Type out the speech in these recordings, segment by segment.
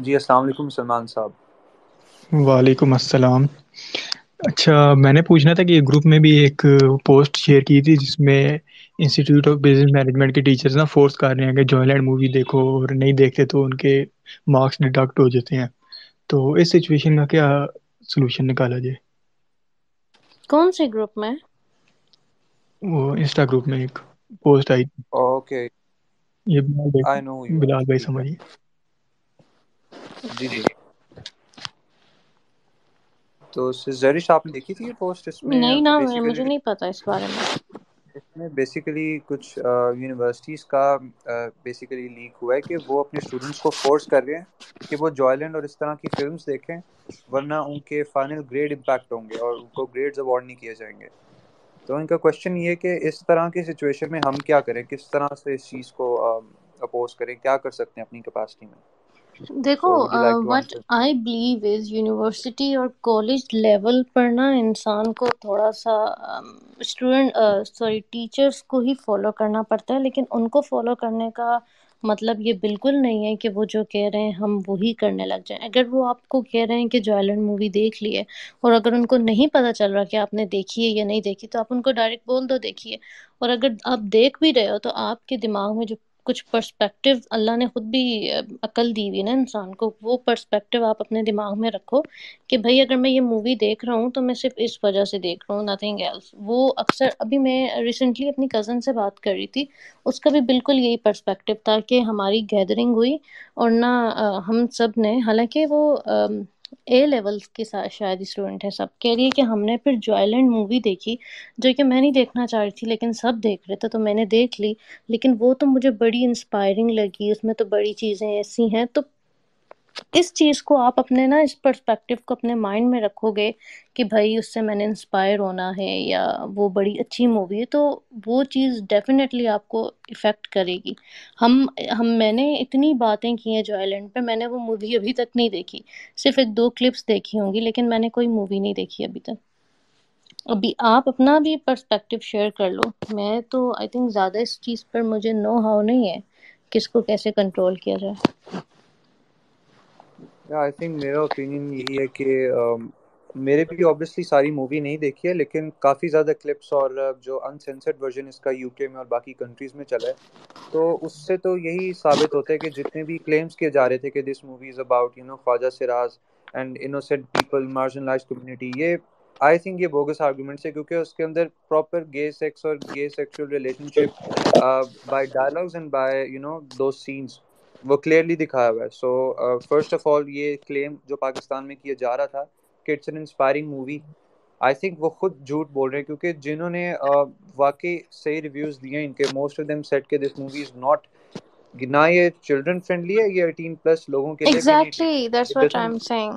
جی السلام علیکم سلمان صاحب. وعلیکم السلام. اچھا، میں نے پوچھنا تھا کہ گروپ میں بھی ایک پوسٹ شیئر کی تھی جس میں انسٹیٹیوٹ آف بزنس مینجمنٹ کے ٹیچرز نا فورس کر رہے ہیں کہ جوائے لینڈ مووی دیکھو، اور نہیں دیکھتے تو ان کے مارکس ڈیڈکٹ ہو جاتے ہیں. تو اس سچویشن کا کیا سلوشن نکالا جائے؟ کون سے گروپ میں؟ وہ انسٹا گروپ میں ایک پوسٹ آئی تھی. اوکے, یہ آئی نو یو. بلال بھائی ٹھیک ہے, سمجھیے. جی جی. تو زرش آپ نے دیکھی تھی یہ پوسٹ؟ اس میں نہیں نا، مجھے بیسیکلی نہیں پتا اس بارے میں. کچھ یونیورسٹیز کا بیسیکلی لیک ہوا ہے کہ وہ اپنے اسٹوڈنٹس کو فورس کر رہے ہیں کہ وہ جوائلینڈ اور اس طرح کی فلمز دیکھیں, ورنہ ان کے فائنل گریڈ امپیکٹ ہوں گے اور ان کو گریڈز اوارڈ نہیں کیے جائیں گے. تو ان کا کوشچن یہ ہے کہ اس طرح کی سچویشن میں ہم کیا کریں, کس طرح سے اس چیز کو اپوز کریں, کیا کر سکتے ہیں اپنی کیپیسٹی میں. دیکھو، so would you like to what answer? I believe is university اور کالج لیول پر نا انسان کو تھوڑا سا ٹیچرس کو ہی فالو کرنا پڑتا ہے، لیکن ان کو فالو کرنے کا مطلب یہ بالکل نہیں ہے کہ وہ جو کہہ رہے ہیں ہم وہی کرنے لگ جائیں. اگر وہ آپ کو کہہ رہے ہیں کہ جو آئلینڈ مووی دیکھ لیے، اور اگر ان کو نہیں پتہ چل رہا کہ آپ نے دیکھی ہے یا نہیں دیکھی، تو آپ ان کو ڈائریکٹ بول دو دیکھیے. اور اگر آپ دیکھ بھی رہے ہو تو آپ کے دماغ میں جو کچھ پرسپیکٹیو اللہ نے خود بھی عقل دی ہوئی نا انسان کو، وہ پرسپیکٹیو آپ اپنے دماغ میں رکھو کہ بھائی اگر میں یہ مووی دیکھ رہا ہوں تو میں صرف اس وجہ سے دیکھ رہا ہوں، نتھنگ ایلس. وہ اکثر ابھی میں ریسنٹلی اپنی کزن سے بات کر رہی تھی، اس کا بھی بالکل یہی پرسپیکٹیو تھا کہ ہماری گیدرنگ ہوئی اور نہ ہم سب نے، حالانکہ وہ اے لیول کے شاید اسٹوڈنٹ ہے، سب کہہ رہی ہے کہ ہم نے پھر جو آئلینڈ مووی دیکھی جو کہ میں نہیں دیکھنا چاہ رہی تھی لیکن سب دیکھ رہے تھے تو میں نے دیکھ لی، لیکن وہ تو مجھے بڑی انسپائرنگ لگی، اس میں تو بڑی چیزیں ایسی ہیں. تو اس چیز کو آپ اپنے نا اس پرسپیکٹیو کو اپنے مائنڈ میں رکھو گے کہ بھائی اس سے میں نے انسپائر ہونا ہے یا وہ بڑی اچھی مووی ہے، تو وہ چیز ڈیفینیٹلی آپ کو افیکٹ کرے گی. میں نے اتنی باتیں کی ہیں جو آئلینڈ پہ، میں نے وہ مووی ابھی تک نہیں دیکھی، صرف 1-2 کلپس دیکھی ہوں گی، لیکن میں نے کوئی مووی نہیں دیکھی ابھی تک. ابھی آپ اپنا بھی پرسپیکٹیو شیئر کر لو. میں تو آئی تھنک زیادہ اس چیز پر مجھے نو ہاؤ نہیں ہے کس کو کیسے کنٹرول کیا جائے. آئی تھنک میرا اوپینین یہی ہے کہ میرے بھی آبویسلی ساری مووی نہیں دیکھی ہے, لیکن کافی زیادہ کلپس اور جو انسینسرڈ ورژن اس کا یو کے میں اور باقی کنٹریز میں چلا ہے, تو اس سے تو یہی ثابت ہوتا ہے کہ جتنے بھی کلیمز کیے جا رہے تھے کہ this movie is about Khwaja Siraj and innocent people, marginalised community, یہ آئی تھنک یہ بوگس آرگومنٹس ہے, کیونکہ اس کے اندر پراپر گے سیکس اور گے sexual relation ship by dialogues and by those sense وہ کلیئرلی دکھایا ہوا ہے. سو فرسٹ آف آل یہ کلیم جو پاکستان میں کیا جا رہا تھا کہ it's an inspiring movie, I think وہ خود جھوٹ بول رہے ہیں, کیونکہ جنہوں نے واقعی صحیح ریویوز دیے ہیں ان کے, موسٹ آف دیم سیٹ کہ دس مووی از ناٹ, نہ یہ چلڈرن فرینڈلی ہے, یہ 18+ لوگوں کے لیے بھی نہیں ٹھیک. Exactly that's It what I doesn't am saying.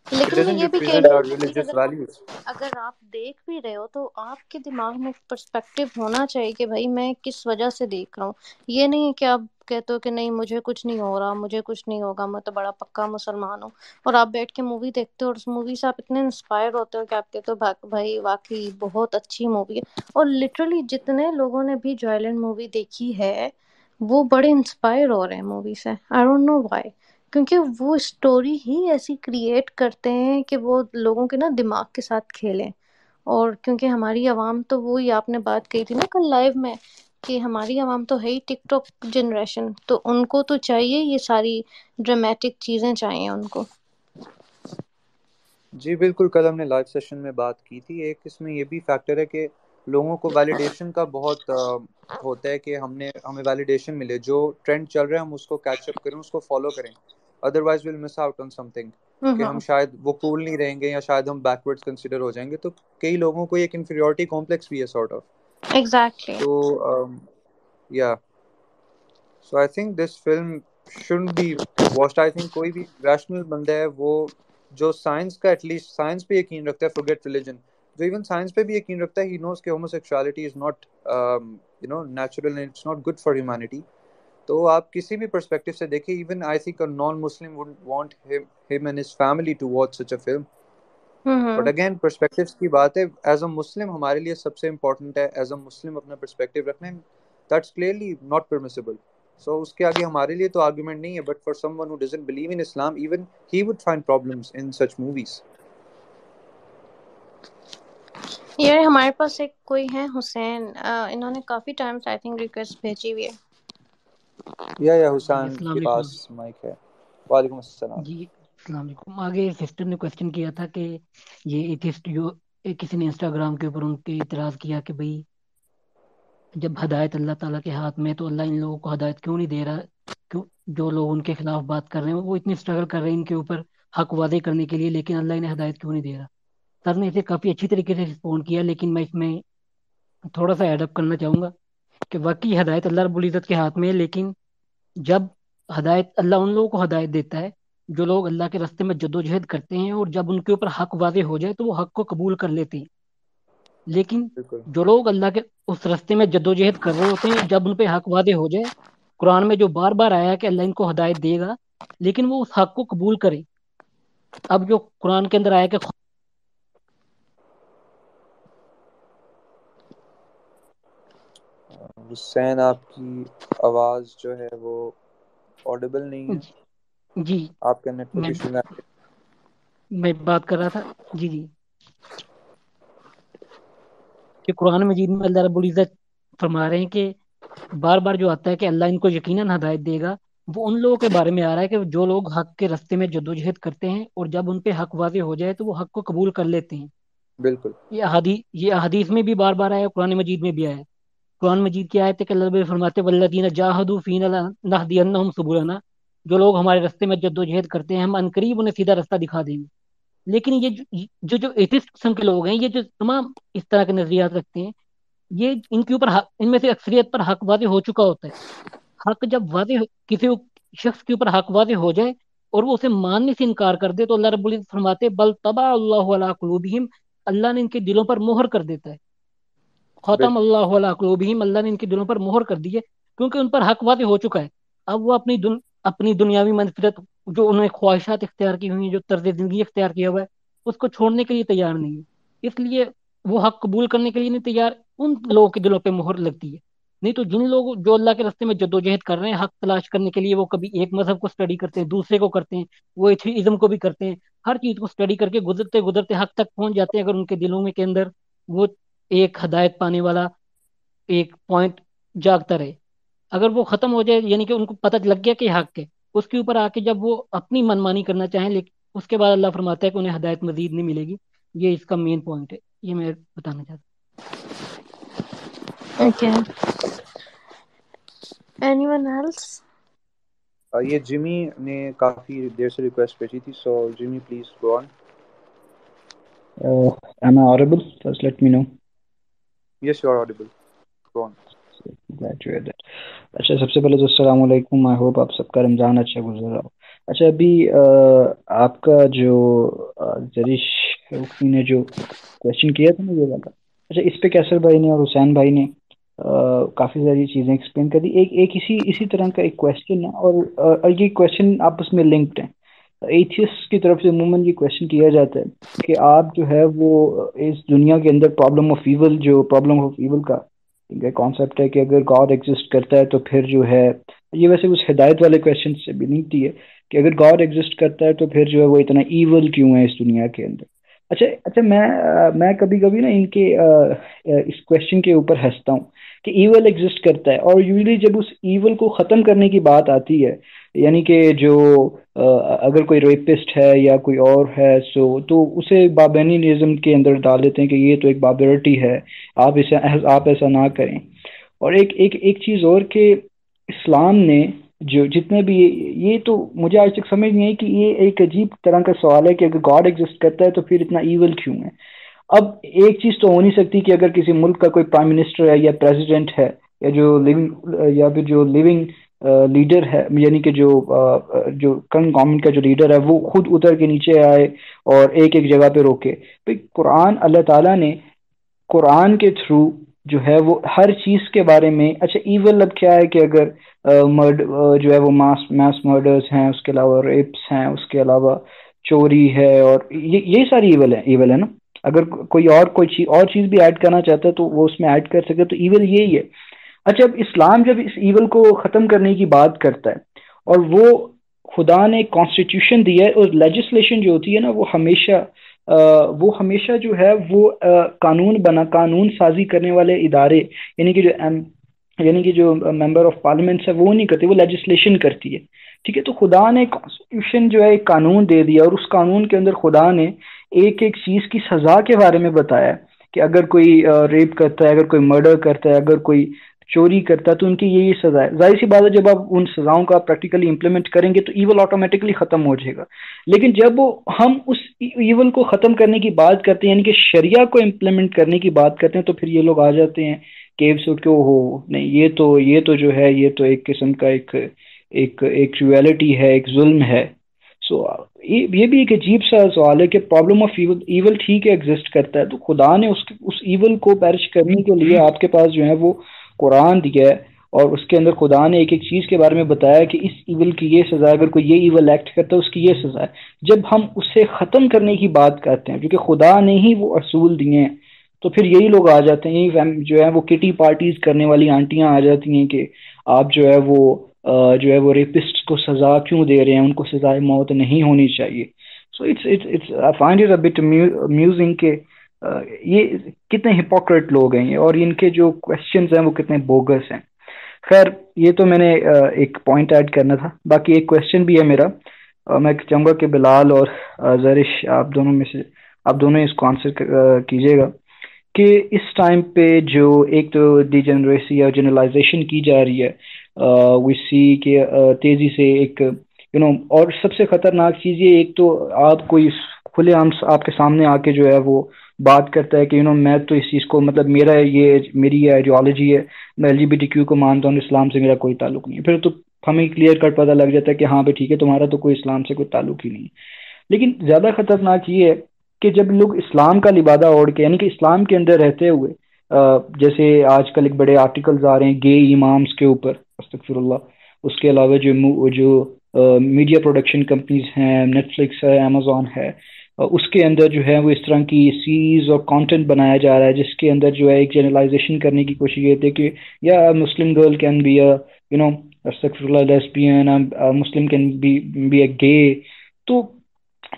it لیکن میں doesn't یہ بھی کہہ represent رہی our ہوں کہ religious values. اگر آپ دیکھ بھی رہے ہو تو آپ کے دماغ میں ایک پرسپیکٹیو ہونا چاہیے کہ بھائی میں کس وجہ سے دیکھ رہا ہوں. یہ نہیں کہ آپ کہتے ہو کہ نہیں مجھے کچھ نہیں ہو رہا، مجھے کچھ نہیں ہوگا، میں تو بڑا پکا مسلمان ہوں، اور آپ بیٹھ کے مووی دیکھتے ہو اور اس مووی سے آپ اتنے انسپائر ہوتے ہو کہ آپ کہتے ہو بھائی واقعی بہت اچھی مووی ہے. اور لٹرلی جتنے لوگوں نے بھی جو آئلینڈ مووی دیکھی ہے وہ بڑے انسپائر ہو رہے ہیں مووی سے. آئی ڈونٹ نو وائی، کیونکہ وہ اسٹوری ہی ایسی کریٹ کرتے ہیں کہ وہ لوگوں کے نا دماغ کے ساتھ کھیلیں. اور کیونکہ ہماری عوام تو وہی آپ نے بات کہی تھی نا کل لائیو میں کہ ہماری عوام تو ہے ہی ٹک ٹاک جنریشن، تو ان کو تو چاہیے یہ ساری ڈرامیٹک چیزیں چاہیے ان کو. جی بالکل, کل ہم نے لائیو سیشن میں بات کی تھی. ایک اس میں یہ بھی فیکٹر ہے کہ لوگوں کو ویلیڈیشن کا بہت ہوتا ہے کہ ہمیں ویلیڈیشن ملے, جو ٹرینڈ چل رہا ہے ہم اس کو کیچ اپ کریں, اس کو فالو کریں, otherwise will miss out on some thing, کہ ہم شاید وہ کول نہیں رہیں گے یا شاید ہم بیکورڈ کنسیڈر ہو جائیں گے. تو کئی لوگوں کو ایک انفیریورٹی کمپلیکس بھی ہے سارٹ آف. ایگزیکٹلی. تو یا so I think this film شouldn't be watched. آئی تھنک کوئی بھی ریشنل بندہ ہے وہ جو سائنس کا ایٹ لیسٹ سائنس پہ یقین رکھتا ہے, forget religion, جو ایون سائنس پہ بھی یقین رکھتا ہے, he knows کہ homosexuality is not natural and it's not good for humanity. تو آپ کسی بھی پرسپیکٹیو سے دیکھیں, even I think a non-Muslim wouldn't want him and his family to watch such a film. But again perspectives کی بات ہے, ایز اے مسلم ہمارے لیے سب سے امپورٹنٹ ہے ایز اے مسلم اپنا پرسپیکٹیو رکھنا, that's clearly not permissible. So اس کے آگے ہمارے لیے تو آرگومنٹ نہیں ہے, but for someone who doesn't believe in Islam, even he would find problems in such movies. یہ ہمارے پاس ایک کوئی ہے حسین، انہوں نے کافی ٹائمز آئی تھنک ریکویسٹ بھیجی ہوئی ہے. یا جی حسین السلام کے پاس علیکم. مائک ہے. وعلیکم السلام. جی السلام علیکم. آگے سسٹر نے کویسچن کیا تھا کہ یہ ایتھسٹ جو کسی نے انسٹاگرام کے اوپر ان کے اعتراض کیا کہ بھئی جب ہدایت اللہ تعالیٰ کے ہاتھ میں تو اللہ ان لوگوں کو ہدایت کیوں نہیں دے رہا، کیوں جو لوگ ان کے خلاف بات کر رہے ہیں وہ اتنی اسٹرگل کر رہے ہیں ان کے اوپر حق واضح کرنے کے لیے، لیکن اللہ انہیں ہدایت کیوں نہیں دے رہا. سر نے اسے کافی اچھی طریقے سے رسپونڈ کیا، لیکن میں اس میں تھوڑا سا ایڈ اپ کرنا چاہوں گا کہ واقعی ہدایت اللہ رب العزت کے ہاتھ میں ہے، لیکن جب ہدایت اللہ ان لوگوں کو ہدایت دیتا ہے جو لوگ اللہ کے راستے میں جدوجہد کرتے ہیں، اور جب ان کے اوپر حق واضح ہو جائے تو وہ حق کو قبول کر لیتے ہیں. لیکن بالکل جو لوگ اللہ کے اس راستے میں جدوجہد کر رہے ہوتے ہیں، جب ان پہ حق واضح ہو جائے، قرآن میں جو بار بار آیا کہ اللہ ان کو ہدایت دے گا، لیکن وہ اس حق کو قبول کرے. اب جو قرآن کے اندر آیا کہ حسین آپ کی آواز جو ہے وہ آڈیبل نہیں ہے. جی آپ کا نیٹ ورک میں ایشو میں میں بات کر رہا تھا. جی کہ قرآن مجید میں اللہ رب العزت فرما رہے ہیں کہ بار بار جو آتا ہے کہ اللہ ان کو یقیناً ہدایت دے گا، وہ ان لوگوں کے بارے میں آ رہا ہے کہ جو لوگ حق کے راستے میں جدوجہد کرتے ہیں اور جب ان پہ حق واضح ہو جائے تو وہ حق کو قبول کر لیتے ہیں. بالکل یہ احادیث میں بھی بار بار آیا، قرآن مجید میں بھی آیا. قرآن مجید کی آیت ہے کہ اللہ رب فرماتے والذین جاہدوا فینا لنہدینہم سبلنا، جو لوگ ہمارے راستے میں جدوجہد کرتے ہیں ہم عنقریب انہیں سیدھا راستہ دکھا دیں گے. لیکن یہ جو ایتھسٹ قسم کے لوگ ہیں، یہ جو تمام اس طرح کے نظریات رکھتے ہیں، یہ ان کے اوپر ان میں سے اکثریت پر حق واضح ہو چکا ہوتا ہے. حق جب واضح کسی شخص کے اوپر حق واضح ہو جائے اور وہ اسے ماننے سے انکار کر دے تو اللہ رب العزت فرماتے بل طبع اللہ علی قلوبہم، اللہ نے ان کے دلوں پر مہر کر دیتا ہے. ختم بالکل اللہ علی قلوبہم، اللہ نے ان کے دلوں پر مہر کر دی ہے، کیونکہ ان پر حق واضح ہو چکا ہے. اب وہ اپنی دنیاوی منفرت، جو انہوں نے خواہشات اختیار کی ہوئی ہیں، جو طرز زندگی اختیار کیا ہوا ہے، اس کو چھوڑنے کے لیے تیار نہیں ہے. اس لیے وہ حق قبول کرنے کے لیے نہیں تیار. ان لوگوں کے دلوں پہ مہر لگتی ہے. نہیں تو جن لوگ جو اللہ کے راستے میں جدوجہد کر رہے ہیں حق تلاش کرنے کے لیے، وہ کبھی ایک مذہب کو اسٹڈی کرتے ہیں، دوسرے کو کرتے ہیں، وہ ایتھیزم کو بھی کرتے ہیں، ہر چیز کو اسٹڈی کر کے گزرتے گزرتے حق تک پہنچ جاتے ہیں. اگر ان کے دلوں میں کے اندر وہ ایک ہدایت پانے والا ایک پوائنٹ جاگتا رہے، اگر وہ ختم ہو جائے، یعنی کہ ان کو پتہ لگ گیا کہ حق ہے، اس کے اوپر آ کے جب وہ اپنی منمانی کرنا چاہیں، لیکن اس کے بعد اللہ فرماتا ہے کہ انہیں ہدایت مزید نہیں ملے گی. یہ اس کا مین پوائنٹ ہے، یہ میں بتانا چاہتا ہوں. Okay, anyone else? یہ جمی نے کافی دیر سے ریکویسٹ بھیجی تھی. So Jimmy please go on. Am I audible? First let me know. Yes you are audible. Go on. Glad to hear that. اچھا سب سے پہلے تو السلام علیکم. آئی ہوپ آپ سب کا رمضان اچھا گزر رہا ہو. اچھا ابھی آپ کا جو زریش رکھی نے جو کوشچن کیا تھا نا یہ والا، اچھا اس پہ کیسر بھائی نے اور حسین بھائی نے کافی ساری چیزیں ایکسپلین کر دی. ایک اسی طرح کا ایک کوشچن ہے اور یہ کوشچن آپس میں لنکڈ ہیں. ایتھیسٹ کی طرف سے عموماً یہ کوشچن کیا جاتا ہے کہ آپ جو ہے وہ اس دنیا کے اندر پرابلم آف ایول کا کانسیپٹ ہے کہ اگر گاڈ ایگزسٹ کرتا ہے تو پھر جو ہے، یہ ویسے اس ہدایت والے کوشچن سے بھی لنکڈ ہے کہ اگر گاڈ ایگزسٹ کرتا ہے تو پھر جو ہے وہ اتنا ایول کیوں ہے اس دنیا کے اندر. اچھا میں کبھی کبھی نا ان کے اس کوشچن کے اوپر ہنستا ہوں کہ ایول ایگزسٹ کرتا ہے، اور یوزلی جب اس ایول کو ختم کرنے کی بات آتی ہے، یعنی کہ جو اگر کوئی ریپسٹ ہے یا کوئی اور ہے تو اسے بابینینزم کے اندر ڈال دیتے ہیں کہ یہ تو ایک بابرٹی ہے، آپ ایسا نہ کریں. اور ایک چیز اور کہ اسلام نے جو جتنے بھی یہ تو مجھے آج تک سمجھ نہیں آئی کہ یہ ایک عجیب طرح کا سوال ہے کہ اگر گاڈ ایگزسٹ کرتا ہے تو پھر اتنا ایول کیوں ہے. اب ایک چیز تو ہو نہیں سکتی کہ اگر کسی ملک کا کوئی پرائم منسٹر ہے یا پریزیڈنٹ ہے یا پھر جو لیونگ لیڈر ہے، یعنی کہ جو کرنٹ گورنمنٹ کا جو لیڈر ہے وہ خود اتر کے نیچے آئے اور ایک جگہ پہ روکے. قرآن اللہ تعالیٰ نے قرآن کے تھرو جو ہے وہ ہر چیز کے بارے میں، اچھا ایول اب کیا ہے کہ اگر جو ہے وہ ماس مرڈرز ہیں، اس کے علاوہ ریپس ہیں، اس کے علاوہ چوری ہے، اور یہ ساری ایول ہے نا. اگر کوئی چیز بھی ایڈ کرنا چاہتا ہے تو وہ اس میں ایڈ کر سکے، تو ایول یہی ہے. اچھا اب اسلام جب اس ایول کو ختم کرنے کی بات کرتا ہے اور وہ خدا نے کانسٹیٹیوشن دیا ہے، اور لیجسلیشن جو ہوتی ہے نا وہ ہمیشہ جو ہے وہ قانون سازی کرنے والے ادارے، یعنی کہ جو ممبر آف پارلیمنٹس ہے وہ نہیں کرتے، وہ لیجسلیشن کرتی ہے. ٹھیک ہے، تو خدا نے کانسٹیٹیوشن جو ہے ایک قانون دے دیا، اور اس قانون کے اندر خدا نے ایک ایک چیز کی سزا کے بارے میں بتایا کہ اگر کوئی ریپ کرتا ہے، اگر کوئی مرڈر کرتا ہے، اگر کوئی چوری کرتا ہے تو ان کی یہ سزا ہے. ظاہر سی بات ہے جب آپ ان سزاؤں کا پریکٹیکلی امپلیمنٹ کریں گے تو ایول آٹومیٹکلی ختم ہو جائے گا. لیکن جب ہم اس ایول کو ختم کرنے کی بات کرتے ہیں، یعنی کہ شریعہ کو امپلیمنٹ کرنے کی بات کرتے ہیں، تو پھر یہ لوگ آ جاتے ہیں کیو سے اٹھ کے ہو نہیں، یہ تو جو ہے یہ تو ایک قسم کا ایک ریئلٹی ہے، ایک ظلم ہے. سو یہ بھی ایک عجیب سا سوال ہے کہ پرابلم آف ایول ٹھیک ہے ایگزسٹ کرتا ہے، تو خدا نے اس ایول کو پیرش کرنے کے لیے آپ کے پاس جو ہے وہ قرآن دیا ہے، اور اس کے اندر خدا نے ایک ایک چیز کے بارے میں بتایا کہ اس ایول کی یہ سزا ہے، اگر کوئی یہ ایول ایکٹ کرتا ہے اس کی یہ سزا ہے. جب ہم اسے ختم کرنے کی بات کرتے ہیں کیونکہ خدا نے ہی وہ اصول دیے ہیں، تو پھر یہی لوگ آ جاتے ہیں، یہی جو ہے وہ کٹی پارٹیز کرنے والی آنٹیاں آ جاتی ہیں کہ آپ جو ہے وہ ریپسٹ کو سزا کیوں دے رہے ہیں، ان کو سزائے موت نہیں ہونی چاہیے. So it's I find it a bit amusing کہ یہ کتنے ہپوکریٹ لوگ ہیں اور ان کے جو کوشچنز ہیں وہ کتنے بوگس ہیں. خیر یہ تو میں نے ایک پوائنٹ ایڈ کرنا تھا. باقی ایک کوشچن بھی ہے میرا، میں چاہوں گا کہ بلال اور زرش آپ دونوں اس کو آنسر کیجیے گا کہ اس ٹائم پہ جو ایک تو ڈی جنریسی یا جنرلائزیشن کی جا رہی ہے، وی سی کہ تیزی سے ایک اور سب سے خطرناک چیز یہ، ایک تو آپ کوئی کھلے عام آپ کے سامنے آ کے جو ہے وہ بات کرتا ہے کہ میں تو اس چیز کو مطلب میری یہ آئیڈیالوجی ہے، میں L G B T Q کو مانتا ہوں، اسلام سے میرا کوئی تعلق نہیں ہے. پھر تو ہمیں کلیئر کٹ پتہ لگ جاتا ہے کہ ہاں بھائی ٹھیک ہے، تمہارا تو کوئی اسلام سے کوئی تعلق ہی نہیں ہے. لیکن زیادہ خطرناک یہ ہے کہ جب لوگ اسلام کا لبادہ اوڑھ کے، یعنی کہ اسلام کے اندر رہتے ہوئے، جیسے آج کل ایک بڑے آرٹیکلز آ رہے ہیں گے امامز کے اوپر، استغفر اللہ، اس کے علاوہ جو میڈیا پروڈکشن کمپنیز ہیں، نیٹ فلکس ہے، امیزون ہے، اس کے اندر جو ہے وہ اس طرح کی سیریز اور کانٹینٹ بنایا جا رہا ہے جس کے اندر جو ہے ایک جنرلائزیشن کرنے کی کوشش یہ تھی کہ یا مسلم گرل کین بی استغفر اللہ لیسبین، مسلم کین بی اے گے. تو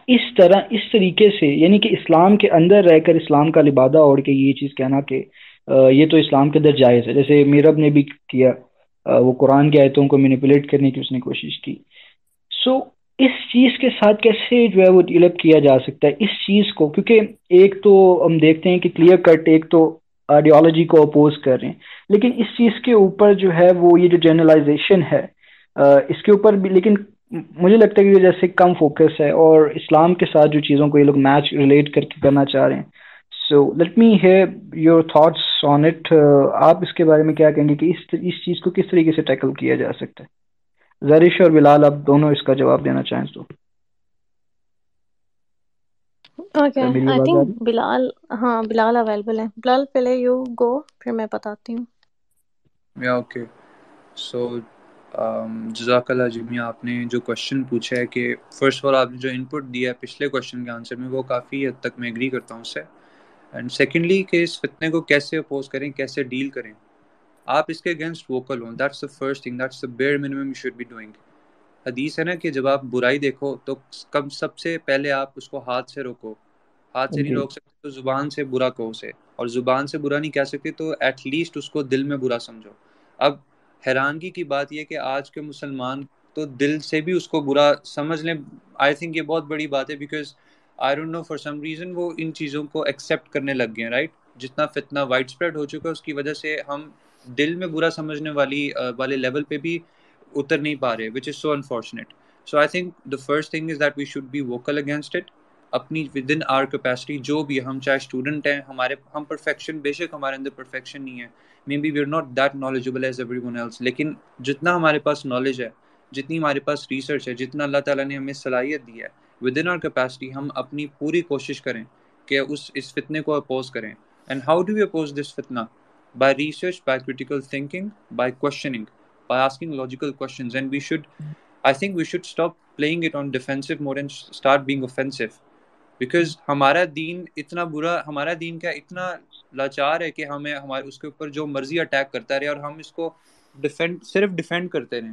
اس طریقے سے، یعنی کہ اسلام کے اندر رہ کر اسلام کا لبادہ اوڑھ کے یہ چیز کہنا کہ یہ تو اسلام کے اندر جائز ہے، جیسے میرب نے بھی کیا، وہ قرآن کی آیتوں کو مینیپولیٹ کرنے کی اس نے کوشش کی. سو اس چیز کے ساتھ کیسے جو ہے وہ ڈیل اپ کیا جا سکتا ہے اس چیز کو، کیونکہ ایک تو ہم دیکھتے ہیں کہ کلیئر کٹ ایک تو آئیڈیالوجی کو اپوز کر رہے ہیں، لیکن اس چیز کے اوپر جو ہے وہ یہ جو جنرلائزیشن ہے اس کے اوپر بھی، لیکن مجھے لگتا ہے کہ جیسے کم فوکس ہے اور اسلام کے ساتھ جو چیزوں کو یہ لوگ میچ ریلیٹ کر کے کرنا چاہ رہے ہیں. So let me here your thoughts on it. آپ اس کے بارے میں کیا کہیں گے کہ اس چیز کو کس طریقے سے ٹیکل کیا جا سکتا ہے؟ زرش اور بلال آپ دونوں اس کا جواب دینا چاہیں تو. اوکے، میری آئی آواز آ رہی؟ تھنک بلال اویلیبل ہے. بلال پہلے یو گو، پھر میں بتاتی ہوں. یا اوکے، سو جزاک اللہ جميعا. آپ نے جو کوشچن پوچھا ہے کہ فرسٹ آف آل آپ نے جو ان پٹ دیا ہے پچھلے کوشچن کے آنسر میں، وہ کافی حد تک میں ایگری کرتا ہوں اس سے. اینڈ سیکنڈلی کہ اس فتنے کو کیسے اپوز کریں، کیسے ڈیل کریں. آپ اس کے اگینسٹ ووکل ہوں، that's the first thing, that's the bare minimum you should be doing. حدیث ہے نا کہ جب آپ برائی دیکھو تو سب سے پہلے آپ اس کو ہاتھ سے روکو. ہاتھ سے نہیں جی روک سکتے تو زبان سے برا کہو اسے، اور زبان سے برا نہیں کہہ سکتے تو ایٹ لیسٹ اس کو دل میں برا سمجھو. اب حیرانگی کی بات یہ کہ آج کے مسلمان تو دل سے بھی اس کو برا سمجھ لیں. آئی تھنک یہ بہت بڑی بات ہے، because I don't know for some reason وہ ان چیزوں کو ایکسیپٹ کرنے لگ گئے ہیں، رائٹ. جتنا فتنہ وائڈ اسپریڈ ہو چکا ہے اس کی وجہ سے ہم دل میں برا سمجھنے والے لیول پہ بھی اتر نہیں پا رہے، which is so unfortunate. So I think the first thing is that we should be vocal against it. اپنی within our capacity جو بھی، ہم چاہے اسٹوڈنٹ ہیں، ہم پرفیکشن، بے شک ہمارے اندر پرفیکشن نہیں ہے، maybe we are not that knowledgeable as everyone else، لیکن جتنا ہمارے پاس نالج ہے، جتنی ہمارے پاس ریسرچ ہے، جتنا اللہ تعالیٰ نے ہمیں صلاحیت دی ہے، within our capacity ہم اپنی پوری کوشش کریں کہ اس فتنے کو اپوز کریں. And how do we oppose this fitna? By research, by critical thinking, by questioning, by asking logical questions. And I think we should stop playing it on defensive mode and start being offensive. Because ہمارا دین اتنا برا، ہمارا دین کیا اتنا لاچار ہے کہ ہمیں ہمارے اس کے اوپر جو مرضی اٹیک کرتا رہے اور ہم اس کو صرف ڈیفینڈ کرتے رہیں.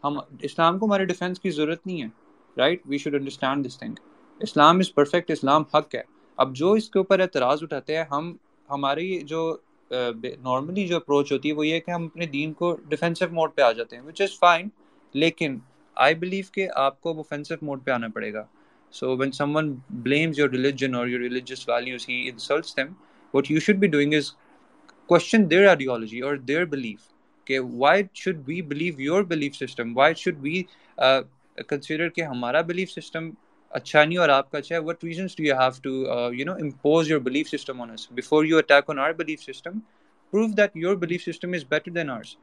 ہم اسلام کو ہمارے ڈیفینس کی ضرورت نہیں ہے. Right, we should understand this thing. Islam is perfect, Islam حق ہے. اب جو اس کے اوپر اعتراض اٹھاتے ہیں، ہماری جو نارملی جو اپروچ ہوتی ہے وہ یہ ہے کہ ہم اپنے دین کو ڈیفینسو موڈ پہ آ جاتے ہیں، وچ از فائن. لیکن آئی بلیو کہ آپ کو اوفینسو موڈ پہ آنا پڑے گا. So when someone blames your religion or your religious values, he insults them. What you should be doing is question their ideology or their belief. Okay, why should we believe your belief system? Why should we consider کہ ہمارا belief system اچھا نہیں اور آپ کا اچھا ہے؟ What reasons do you have to impose your belief system on us? Before you attack on our belief system, prove that your belief system is better than ours.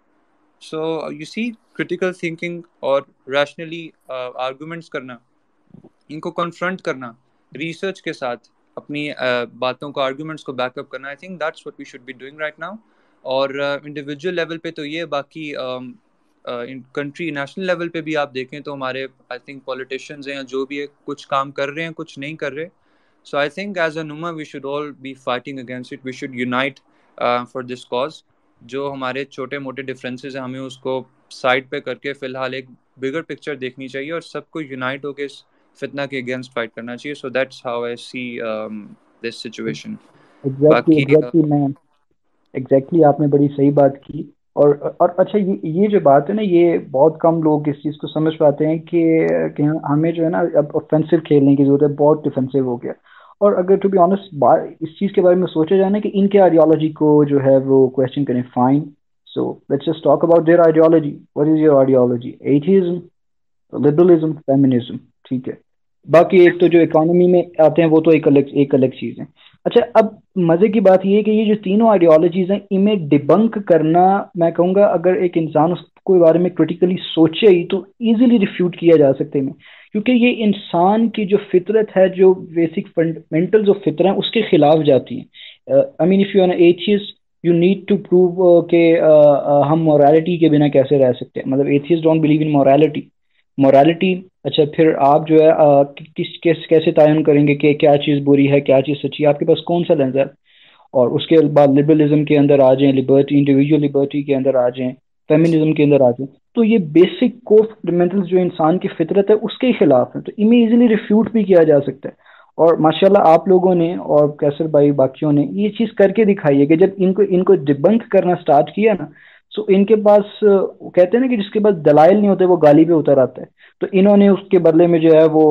So you see, critical thinking اور rationally arguments کرنا، ان کو confront کرنا research کے ساتھ، اپنی باتوں کو arguments کو بیک اپ کرنا، I think that's what we should be doing right now. اور انڈیویجول لیول پہ تو یہ، باقی کنٹری نیشنل لیول پہ بھی آپ دیکھیں تو ہمارے آئی تھنک پولیٹیشینز ہیں جو بھی ہے، کچھ کام کر رہے ہیں، کچھ نہیں کر رہے. سو آئی تھنک ایز اے نما we should all be fighting against it. We should unite for this cause. جو ہمارے چھوٹے موٹے ڈفرینسز ہیں ہمیں اس کو سائڈ پہ کر کے فی الحال ایک بگر پکچر دیکھنی چاہیے اور سب کو یونائٹ ہو کے اس فتنہ کے اگینسٹ فائٹ کرنا چاہیے. So that's how I see this situation. باقی ایگزیکٹلی آپ نے بڑی صحیح بات کی. اور اچھا، یہ جو بات ہے نا، یہ بہت کم لوگ اس چیز کو سمجھ پاتے ہیں کہ ہمیں جو ہے نا اب اوفینسو کھیلنے کی ضرورت ہے، بہت ڈیفینسو ہو گیا. اور اگر ٹو بی آنیسٹ اس چیز کے بارے میں سوچا جائے نا کہ ان کے آئیڈیالوجی کو جو ہے وہ کویسچن کریں، fine. So let's just talk about their ideology. What is your ideology? Atheism, liberalism, feminism. ٹھیک ہے. باقی ایک تو جو اکانومی میں آتے ہیں وہ تو ایک الگ چیز ہے. اچھا، اب مزے کی بات یہ ہے کہ یہ جو تینوں آئیڈیالوجیز ہیں، ان میں ڈیبنک کرنا، میں کہوں گا اگر ایک انسان اس کو بارے میں کریٹیکلی سوچے ہی تو ایزیلی ریفیوٹ کیا جا سکتے ہیں، کیونکہ یہ انسان کی جو فطرت ہے، جو بیسک فنڈامنٹل جو فطرت ہیں اس کے خلاف جاتی ہیں. I mean if you are an atheist you need to prove کہ ہم مورالٹی کے بنا کیسے رہ سکتے ہیں. مطلب atheist don't believe in morality. اچھا، پھر آپ جو ہے کیسے تعین کریں گے کہ کیا چیز بری ہے، کیا چیز سچی ہے؟ آپ کے پاس کون سا لینس ہے؟ اور اس کے بعد لبرلزم کے اندر آ جائیں، لبرٹی، انڈیویجول لبرٹی کے اندر آ جائیں، فیمنزم کے اندر آ جائیں، تو یہ بیسک کور فنڈامنٹلز جو انسان کی فطرت ہے اس کے خلاف ہیں. تو انہیں ایزیلی ریفیوٹ بھی کیا جا سکتا ہے. اور ماشاءاللہ آپ لوگوں نے اور کیسر بھائی باقیوں نے یہ چیز کر کے دکھائی ہے کہ جب ان کو ڈبنک کرنا سٹارٹ کیا نا، سو ان کے پاس کہتے ہیں نا کہ جس کے پاس دلائل نہیں ہوتے وہ گالی پہ اتر آتا ہے. تو انہوں نے اس کے بدلے میں جو ہے وہ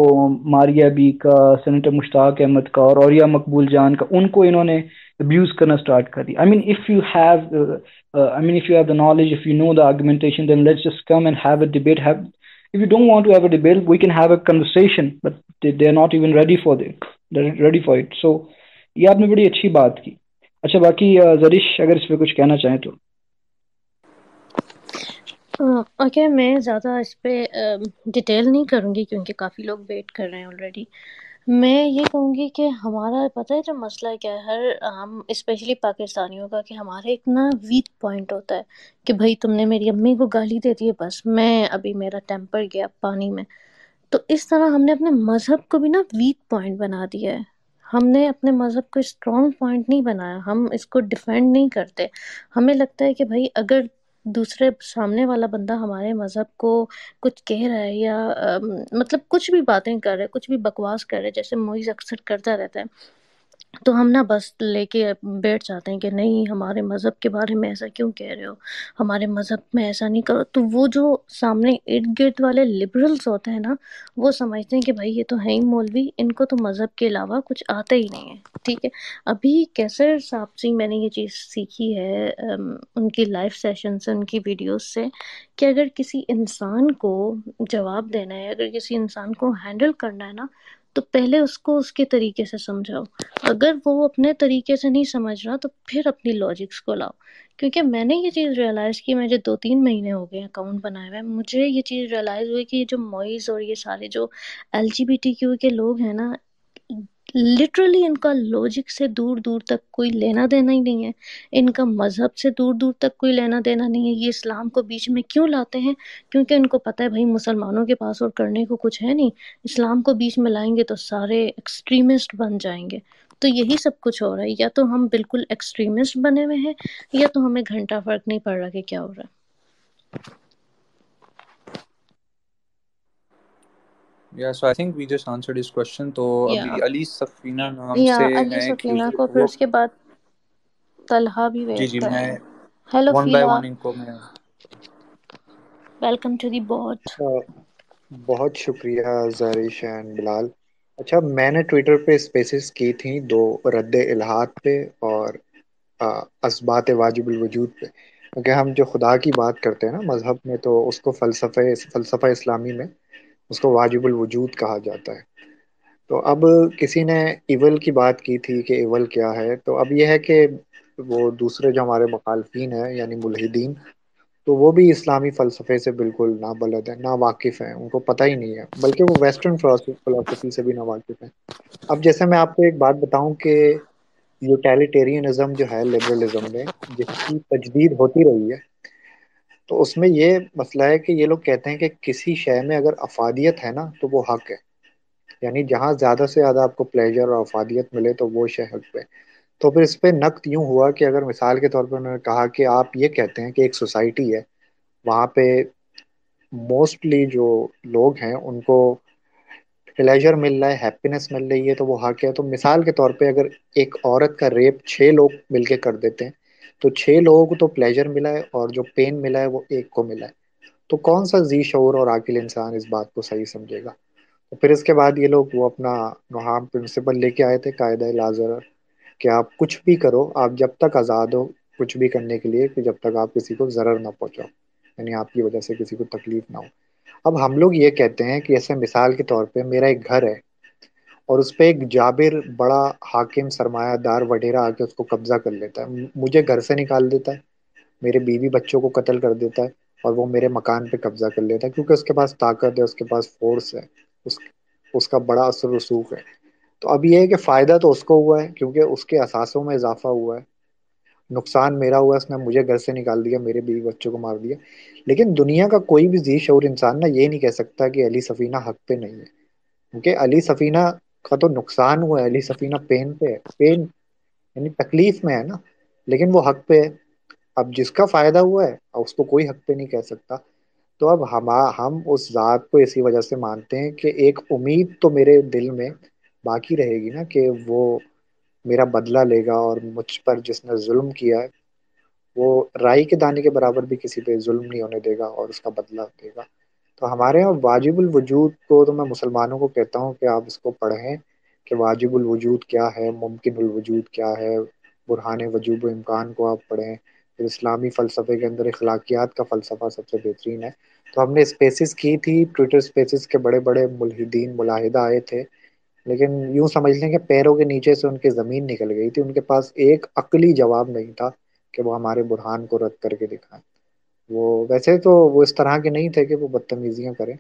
ماریا بی کا، سینیٹر مشتاق احمد کا اور اوریا مقبول جان کا، ان کو انہوں نے ابیوز کرنا سٹارٹ کر دی. I mean if you have the knowledge, if you know the argumentation, then let's just come and have a debate. If you don't want to have a debate, we can have a conversation, but they are not even ready for it. They're ready for it. So یہ آپ نے بڑی اچھی بات کی. اچھا، باقی زرش اگر اس پہ کچھ کہنا چاہیں تو. اوکے، میں زیادہ اس پہ ڈیٹیل نہیں کروں گی کیونکہ کافی لوگ ویٹ کر رہے ہیں آلریڈی. میں یہ کہوں گی کہ ہمارا پتہ ہے جو مسئلہ کیا ہے، ہم اسپیشلی پاکستانیوں کا، کہ ہمارا ایک نا ویک پوائنٹ ہوتا ہے کہ بھائی تم نے میری امی کو گالی دے دی ہے، بس میں ابھی میرا ٹیمپر گیا پانی میں. تو اس طرح ہم نے اپنے مذہب کو بھی نا ویک پوائنٹ بنا دیا ہے. ہم نے اپنے مذہب کو اسٹرانگ پوائنٹ نہیں بنایا، ہم اس کو ڈیفینڈ نہیں کرتے. ہمیں لگتا ہے کہ بھائی اگر دوسرے سامنے والا بندہ ہمارے مذہب کو کچھ کہہ رہا ہے یا مطلب کچھ بھی باتیں کر رہے، کچھ بھی بکواس کر رہے، جیسے موئز اکثر کرتا رہتا ہے، تو ہم نا بس لے کے بیٹھ جاتے ہیں کہ نہیں، ہمارے مذہب کے بارے میں ایسا کیوں کہہ رہے ہو، ہمارے مذہب میں ایسا نہیں کرو. تو وہ جو سامنے ارد گرد والے لبرلز ہوتے ہیں نا، وہ سمجھتے ہیں کہ بھائی یہ تو ہیں ہی مولوی، ان کو تو مذہب کے علاوہ کچھ آتا ہی نہیں ہے. ٹھیک ہے، ابھی کیسر صاحب سے میں نے یہ چیز سیکھی ہے ان کی لائیو سیشن سے، ان کی ویڈیوز سے، کہ اگر کسی انسان کو جواب دینا ہے، اگر کسی انسان کو ہینڈل کرنا ہے نا، تو پہلے اس کو اس کے طریقے سے سمجھاؤ. اگر وہ اپنے طریقے سے نہیں سمجھ رہا تو پھر اپنی لاجکس کو لاؤ. کیونکہ میں نے یہ چیز ریئلائز کی، مجھے 2-3 مہینے ہو گئے اکاؤنٹ بنائے ہوئے، مجھے یہ چیز ریئلائز ہوئی کہ یہ جو موئز اور یہ سارے جو LGBTQ کے لوگ ہیں نا، لٹرلی ان کا لاجک سے دور دور تک کوئی لینا دینا ہی نہیں ہے، ان کا مذہب سے دور دور تک کوئی لینا دینا نہیں ہے. یہ اسلام کو بیچ میں کیوں لاتے ہیں؟ کیونکہ ان کو پتہ ہے بھائی مسلمانوں کے پاس اور کرنے کو کچھ ہے نہیں، اسلام کو بیچ میں لائیں گے تو سارے ایکسٹریمسٹ بن جائیں گے. تو یہی سب کچھ ہو رہا ہے، یا تو ہم بالکل ایکسٹریمسٹ بنے ہوئے ہیں یا تو ہمیں گھنٹہ فرق نہیں پڑ رہا کہ کیا ہو رہا ہے. Yeah, so I think we just answered his question. تو یا ابھی علی سفینہ نام یا سے علی ہیں ایک سفینہ یوزر، کو، پھر وہ اس کے بعد طلحہ بھی جی ویٹ جی کر میں رہے ہیں. ہیلو ون بائی فیلا، ون ان کو میں ویلکم ٹو دی بوٹ. بہت شکریہ زرش اینڈ بلال. اچھا، میں نے ٹویٹر پہ اسپیسز کی تھیں 2، رد الہات پہ اور اثبات واجب الوجود پہ. کیونکہ ہم جو خدا کی بات کرتے ہیں نا مذہب میں، تو اس کو فلسفہ اسلامی میں اس کو واجب الوجود کہا جاتا ہے. تو اب کسی نے ایول کی بات کی تھی کہ ایول کیا ہے. تو اب یہ ہے کہ وہ دوسرے جو ہمارے مخالفین ہیں یعنی ملحدین، تو وہ بھی اسلامی فلسفے سے بالکل نا بلد ہیں، نا واقف ہیں، ان کو پتہ ہی نہیں ہے، بلکہ وہ ویسٹرن فلسفی سے بھی نا واقف ہیں. اب جیسے میں آپ کو ایک بات بتاؤں کہ یوٹیلیٹیرینزم جو ہے لبرلزم میں، جس کی تجدید ہوتی رہی ہے، تو اس میں یہ مسئلہ ہے کہ یہ لوگ کہتے ہیں کہ کسی شے میں اگر افادیت ہے نا تو وہ حق ہے. یعنی جہاں زیادہ سے زیادہ آپ کو پلیجر اور افادیت ملے تو وہ شے حق پہ. تو پھر اس پہ نقد یوں ہوا کہ اگر مثال کے طور پر انہوں نے کہا کہ آپ یہ کہتے ہیں کہ ایک سوسائٹی ہے، وہاں پہ موسٹلی جو لوگ ہیں ان کو پلیجر مل رہا ہے، ہیپینس مل رہی ہے، تو وہ حق ہے. تو مثال کے طور پہ اگر ایک عورت کا ریپ 6 لوگ مل کے کر دیتے ہیں تو 6 لوگوں کو تو پلیجر ملا ہے اور جو پین ملا ہے وہ ایک کو ملا ہے. تو کون سا ذی شعور اور عاقل انسان اس بات کو صحیح سمجھے گا؟ تو پھر اس کے بعد یہ لوگ وہ اپنا نوحام پرنسپل لے کے آئے تھے، قاعدہ لا ضرر، کہ آپ کچھ بھی کرو، آپ جب تک آزاد ہو کچھ بھی کرنے کے لیے، کہ جب تک آپ کسی کو ضرر نہ پہنچاؤ، یعنی آپ کی وجہ سے کسی کو تکلیف نہ ہو. اب ہم لوگ یہ کہتے ہیں کہ ایسے مثال کے طور پہ میرا ایک گھر ہے اور اس پہ ایک جابر بڑا حاکم سرمایہ دار وڈیرا آ کے اس کو قبضہ کر لیتا ہے، مجھے گھر سے نکال دیتا ہے، میرے بیوی بچوں کو قتل کر دیتا ہے، اور وہ میرے مکان پہ قبضہ کر لیتا ہے کیونکہ اس کے پاس طاقت ہے، اس کے پاس فورس ہے، اس اس کا بڑا اثر رسوخ ہے. تو اب یہ ہے کہ فائدہ تو اس کو ہوا ہے کیونکہ اس کے اثاثوں میں اضافہ ہوا ہے، نقصان میرا ہوا، اس نے مجھے گھر سے نکال دیا، میرے بیوی بچوں کو مار دیا. لیکن دنیا کا کوئی بھی ذی شعور انسان نا یہ نہیں کہہ سکتا کہ علی سفینہ حق پہ نہیں ہے، کیونکہ علی سفینہ کا تو نقصان ہوا ہے، علی سفینہ پین پہ ہے، پین یعنی تکلیف میں ہے نا، لیکن وہ حق پہ ہے. اب جس کا فائدہ ہوا ہے اس کو کوئی حق پہ نہیں کہہ سکتا. تو اب ہم اس ذات کو اسی وجہ سے مانتے ہیں کہ ایک امید تو میرے دل میں باقی رہے گی نا کہ وہ میرا بدلہ لے گا، اور مجھ پر جس نے ظلم کیا ہے وہ رائی کے دانے کے برابر بھی کسی پہ ظلم نہیں ہونے دے گا اور اس کا بدلہ دے گا. تو ہمارے یہاں واجب الوجود کو تو میں مسلمانوں کو کہتا ہوں کہ آپ اس کو پڑھیں کہ واجب الوجود کیا ہے، ممکن الوجود کیا ہے، برہان وجوب و امکان کو آپ پڑھیں. پھر اسلامی فلسفے کے اندر اخلاقیات کا فلسفہ سب سے بہترین ہے. تو ہم نے اسپیسز کی تھی، ٹویٹر اسپیسز کے بڑے بڑے ملحدین ملاحدہ آئے تھے، لیکن یوں سمجھ لیں کہ پیروں کے نیچے سے ان کی زمین نکل گئی تھی، ان کے پاس ایک عقلی جواب نہیں تھا کہ وہ ہمارے برہان کو رد کر کے دکھائیں. وہ ویسے تو وہ اس طرح کے نہیں تھے کہ وہ بدتمیزیاں کریں،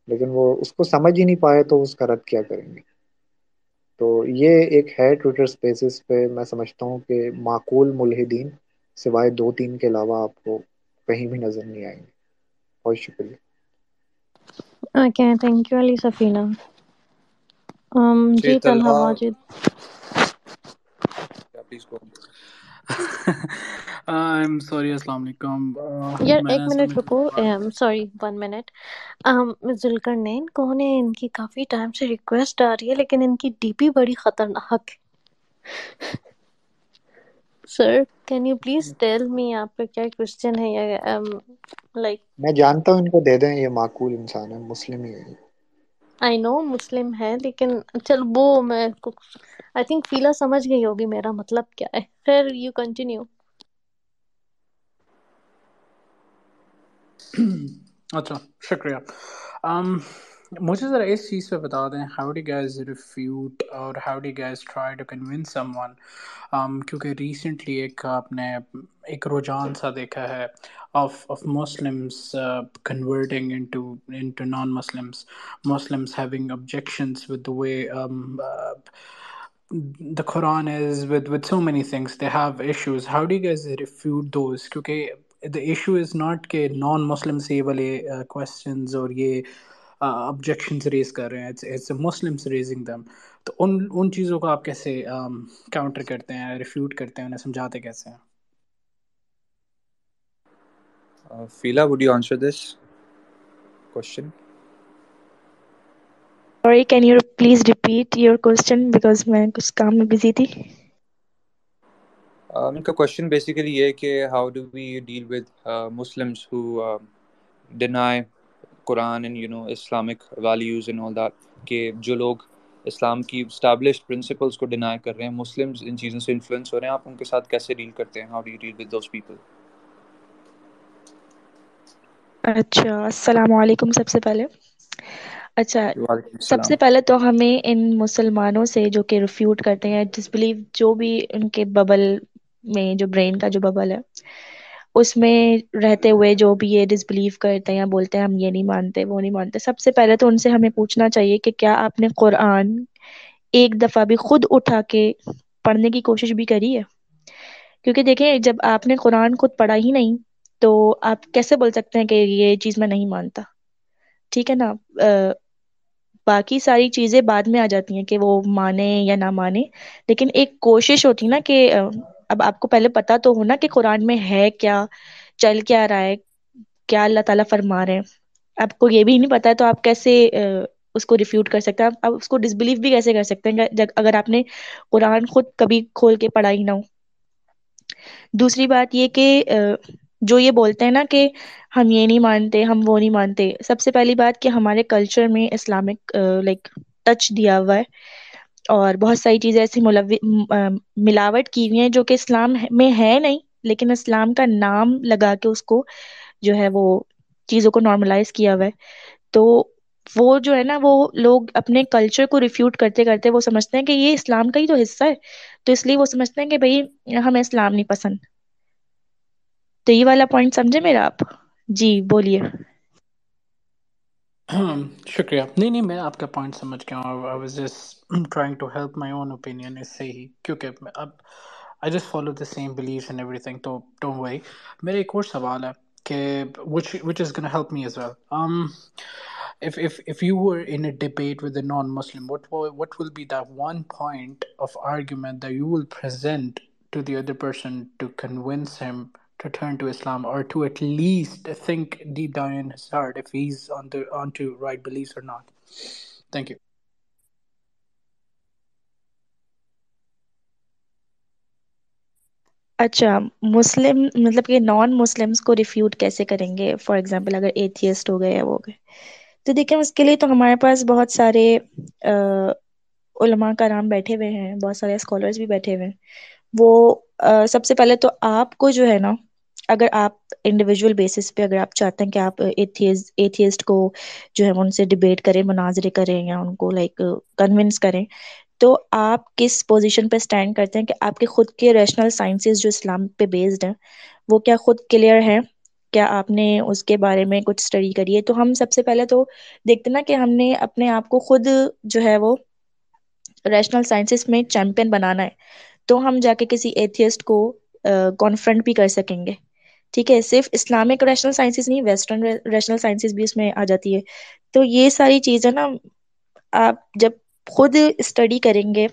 لیکن وہ اس کو سمجھ ہی نہیں پائے تو اس کا رد کیا کریں گے. تو یہ ایک ہے ٹویٹر اسپیسز پہ، میں سمجھتا ہوں کہ معقول ملحدین سوائے 2-3 کے علاوہ آپ کو کہیں بھی نظر نہیں آئیں گے. بہت شکریہ. Okay, thank you Ali Safina. جی جی Talha Talha Majid. Please go. Sorry, السلام علیکم. یار میں نے ایک اصل منٹ میں رکو، سوری 1 منٹ. ذوالقرنین کون ہے؟ ان کی کافی ٹائم سے ریکویسٹ آ رہی ہے لیکن ان کی ڈی پی بڑی خطرناک ہے. Sir can you please tell me آپ کا کیا کوشچن ہے، یا لائک میں جانتا ہوں، ان کو دے دیں، یہ معقول انسان ہے، مسلم ہی ہے. آئی نو مسلم ہے لیکن چل وہ میں آئی تھنک فیلا سمجھ گئی ہوگی میرا مطلب کیا ہے. خیر یو کنٹینیو. اچھا، شکریہ. مجھے ذرا اس چیز پہ بتا دیں، ہاؤ ڈو گیز ریفیوٹ اور how do guys try to convince someone, کیونکہ ریسنٹلی آپ نے ایک رجحان سا دیکھا ہے of Muslims converting into non-Muslims, Muslims having objections with the way the Quran is with so many things. They have issues. How do you guys refute those? Because the issue is not کہ non-Muslims یہ والے questions اور یہ objections raise کر رہے ہیں. It's the Muslims raising them. تو ان چیزوں کو آپ کیسے counter کرتے ہیں, refute کرتے ہیں, انہیں سمجھاتے کیسے ہیں؟ Fila, would you answer this question? Sorry, can you please repeat your question because میں کچھ کام میں busy تھی. ان کا question basically یہ ہے کہ how do we deal with Muslims who deny Quran and Islamic values and all that, کہ جو لوگ اسلام کی established principles کو deny کر رہے ہیں, Muslims ان چیزوں سے influence ہو رہے ہیں, آپ ان کے ساتھ کیسے deal کرتے ہیں? How do you deal with those people? اچھا, السلام علیکم. سب سے پہلے وعلیکم سب سے السلام. پہلے تو ہمیں ان مسلمانوں سے جو کہ ریفیوٹ کرتے ہیں, ڈسبلیو, جو بھی ان کے ببل میں, جو برین کا جو ببل ہے اس میں رہتے ہوئے جو بھی یہ ڈسبلیو کرتے ہیں یا بولتے ہیں ہم یہ نہیں مانتے وہ نہیں مانتے, سب سے پہلے تو ان سے ہمیں پوچھنا چاہیے کہ کیا آپ نے قرآن ایک دفعہ بھی خود اٹھا کے پڑھنے کی کوشش بھی کری ہے؟ کیونکہ دیکھیں, جب آپ نے قرآن خود پڑھا ہی نہیں تو آپ کیسے بول سکتے ہیں کہ یہ چیز میں نہیں مانتا؟ ٹھیک ہے نا. باقی ساری چیزیں بعد میں آ جاتی ہیں کہ وہ مانے یا نہ مانے, لیکن ایک کوشش ہوتی نا کہ اب آپ کو پہلے پتا تو ہونا کہ قرآن میں ہے کیا, چل کیا رہا ہے, کیا اللہ تعالیٰ فرما رہے ہیں. آپ کو یہ بھی نہیں پتا ہے تو آپ کیسے اس کو ریفیوٹ کر سکتے ہیں؟ آپ اس کو ڈسبلیو بھی کیسے کر سکتے ہیں اگر آپ نے قرآن خود کبھی کھول کے پڑھا ہی نہ ہو؟ دوسری بات یہ کہ جو یہ بولتے ہیں نا کہ ہم یہ نہیں مانتے, ہم وہ نہیں مانتے, سب سے پہلی بات کہ ہمارے کلچر میں اسلامک لائک ٹچ دیا ہوا ہے, اور بہت ساری چیزیں ایسی ملاوٹ کی ہوئی ہیں جو کہ اسلام میں ہے نہیں, لیکن اسلام کا نام لگا کے اس کو جو ہے وہ چیزوں کو نارملائز کیا ہوا ہے. تو وہ جو ہے نا, وہ لوگ اپنے کلچر کو ریفیوٹ کرتے کرتے وہ سمجھتے ہیں کہ یہ اسلام کا ہی تو حصہ ہے, تو اس لیے وہ سمجھتے ہیں کہ بھئی ہمیں اسلام نہیں پسند. تو یہ والا پوائنٹ سمجھے میرا آپ؟ جی بولیے. شکریہ. نہیں میں آپ کا پوائنٹ سمجھ گیا ہوں. I was just trying to help my own opinion اس سے ہی, کیونکہ اب I just follow the same beliefs and everything, تو don't worry. میرا ایک اور سوال ہے کہ which is going to help me as well. If you were in a debate with a non-Muslim, what will be that one point of argument that you will present to the other person to convince him to turn to Islam, or to at least think deep down in his heart if he's onto right beliefs or not? Thank you. اچھا, مسلم مطلب کہ non Muslims کو refute کیسے کریں گے؟ For example اگر atheist ہو گئے یا وہ گئے, تو دیکھیں اس کے لیے تو ہمارے پاس بہت سارے علماء کرام بیٹھے ہوئے ہیں, بہت سارے اسکالرز بھی بیٹھے ہوئے ہیں. وہ سب سے پہلے تو آپ کو جو ہے نا, اگر آپ انڈیویجول بیسس پہ اگر آپ چاہتے ہیں کہ آپ ایتھیسٹ کو جو ہے ان سے ڈبیٹ کریں, مناظرے کریں, یا ان کو لائک کنونس کریں, تو آپ کس پوزیشن پہ سٹینڈ کرتے ہیں کہ آپ کے خود کے ریشنل سائنسز جو اسلام پہ بیسڈ ہیں وہ کیا خود کلیئر ہیں؟ کیا آپ نے اس کے بارے میں کچھ اسٹڈی کری ہے؟ تو ہم سب سے پہلے تو دیکھتے نا کہ ہم نے اپنے آپ کو خود جو ہے وہ ریشنل سائنسز میں چیمپئن بنانا ہے, تو ہم جا کے کسی ایتھیسٹ کو کانفرنٹ بھی کر سکیں گے. ٹھیک ہے, صرف اسلامک ریشنل سائنسز نہیں, ویسٹرن ریشنل سائنسز بھی اس میں آ جاتی ہے. تو یہ ساری چیزیں نا آپ جب خود اسٹڈی کریں گے,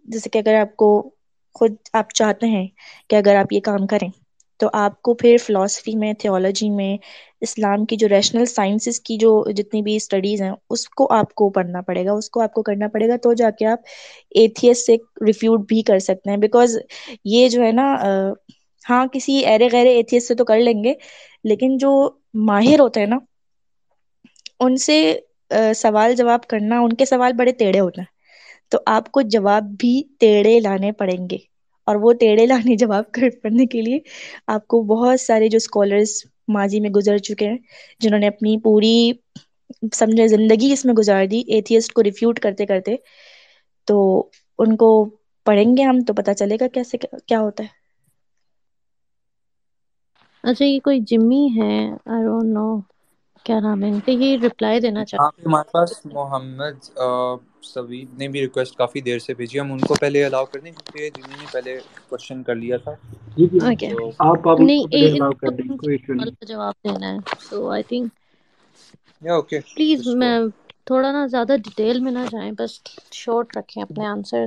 جیسے کہ اگر آپ کو خود آپ چاہتے ہیں کہ اگر آپ یہ کام کریں تو آپ کو پھر فلاسفی میں, تھیولوجی میں, اسلام کی جو ریشنل سائنسز کی جو جتنی بھی اسٹڈیز ہیں اس کو آپ کو پڑھنا پڑے گا, اس کو آپ کو کرنا پڑے گا, تو جا کے آپ ایتھیس سے ریفیوٹ بھی کر سکتے ہیں. بیکاز یہ جو ہے نا, ہاں کسی ایرے غیر ایتھیس سے تو کر لیں گے, لیکن جو ماہر ہوتے ہیں نا ان سے سوال جواب کرنا, ان کے سوال بڑے ٹیڑھے ہوتے ہیں, تو آپ کو جواب بھی ٹیڑھے لانے پڑیں گے. اور وہ ٹیڑھے لانے جواب پڑھنے کے لیے آپ کو بہت سارے جو اسکالرز ماضی میں گزر چکے ہیں, جنہوں نے اپنی پوری سمجھے زندگی اس میں گزار دی ایتھیسٹ کو ریفیوٹ کرتے کرتے, تو ان کو پڑھیں گے ہم تو پتہ چلے گا کیسے کیا ہوتا ہے. اچھا, یہ کوئی جمی ہے, آئی ڈونٹ نو. کیا نام ہے ان پہ یہ رپلائی دینا یہاں پہ ہمارے پاس محمد سوید نے بھی ریکویسٹ کافی دیر سے بھیجی. ہم ان کو پہلے الاؤ کر دیں کیونکہ جنہیں نے پہلے کوشچن کر لیا تھا. جی جی اوکے. تو آپ ان نہیں کو پہلے ان الاؤ کو کر دیں، ان کو کوئی ایشو سوال نہیں. کا جواب دینا ہے. سو آئی تھنک یا اوکے پلیز جسٹ گو. میں تھوڑا نا زیادہ ڈیٹیل میں نہ جائیں، بس شارٹ رکھیں اپنے آنسر.